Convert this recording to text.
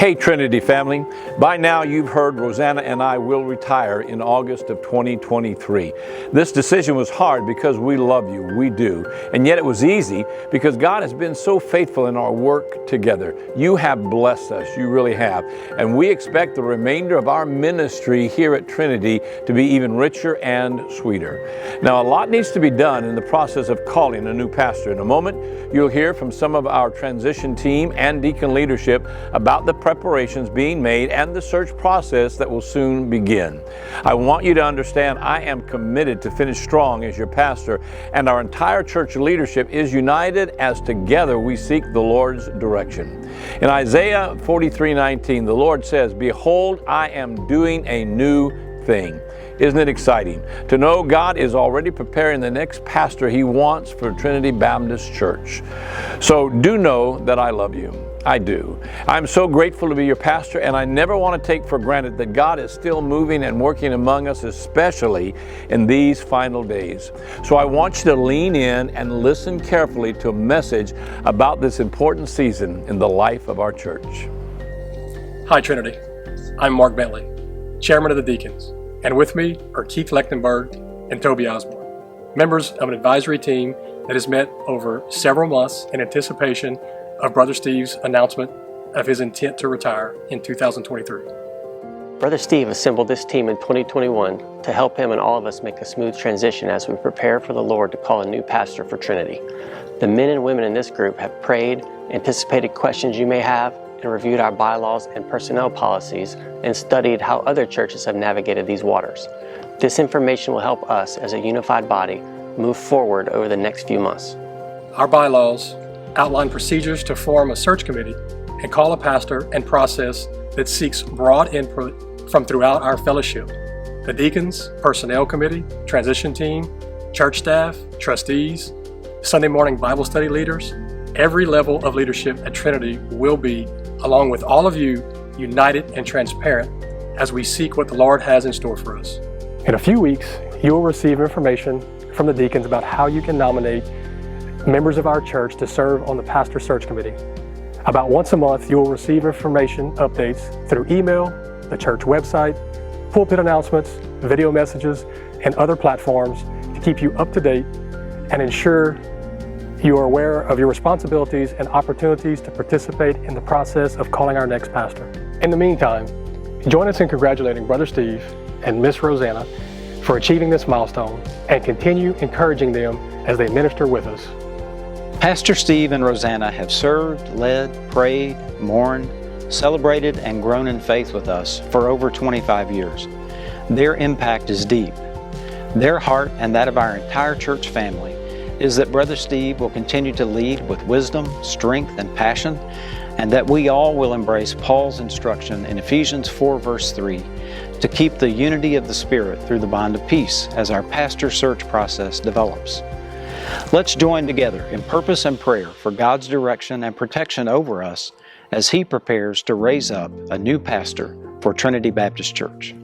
Hey Trinity family, by now you've heard Rosanna and I will retire in August of 2023. This decision was hard because we love you, we do, and yet it was easy because God has been so faithful in our work together. You have blessed us, you really have, and we expect the remainder of our ministry here at Trinity to be even richer and sweeter. Now a lot needs to be done in the process of calling a new pastor. In a moment, you'll hear from some of our transition team and deacon leadership about the preparations being made and the search process that will soon begin. I want you to understand I am committed to finish strong as your pastor, and our entire church leadership is united as together we seek the Lord's direction. In Isaiah 43:19, the Lord says, "Behold, I am doing a new thing." Isn't it exciting to know God is already preparing the next pastor He wants for Trinity Baptist Church? So do know that I love you. I do. I'm so grateful to be your pastor, and I never want to take for granted that God is still moving and working among us, especially in these final days. So I want you to lean in and listen carefully to a message about this important season in the life of our church. Hi Trinity, I'm Mark Bentley, Chairman of the Deacons, and with me are Keith Lechtenberg and Toby Osborne, members of an advisory team that has met over several months in anticipation of Brother Steve's announcement of his intent to retire in 2023. Brother Steve assembled this team in 2021 to help him and all of us make a smooth transition as we prepare for the Lord to call a new pastor for Trinity. The men and women in this group have prayed, anticipated questions you may have, and reviewed our bylaws and personnel policies and studied how other churches have navigated these waters. This information will help us as a unified body move forward over the next few months. Our bylaws outline procedures to form a search committee and call a pastor and process that seeks broad input from throughout our fellowship. The deacons, personnel committee, transition team, church staff, trustees, Sunday morning Bible study leaders, every level of leadership at Trinity will be, along with all of you, united and transparent as we seek what the Lord has in store for us. In a few weeks, you will receive information from the deacons about how you can nominate members of our church to serve on the pastor search committee. About once a month, you will receive information updates through email, the church website, pulpit announcements, video messages, and other platforms to keep you up to date and ensure you are aware of your responsibilities and opportunities to participate in the process of calling our next pastor. In the meantime, join us in congratulating Brother Steve and Miss Rosanna for achieving this milestone, and continue encouraging them as they minister with us. Pastor Steve and Rosanna have served, led, prayed, mourned, celebrated, and grown in faith with us for over 25 years. Their impact is deep. Their heart and that of our entire church family is that Brother Steve will continue to lead with wisdom, strength, and passion, and that we all will embrace Paul's instruction in Ephesians 4 verse 3 to keep the unity of the Spirit through the bond of peace as our pastor search process develops. Let's join together in purpose and prayer for God's direction and protection over us as He prepares to raise up a new pastor for Trinity Baptist Church.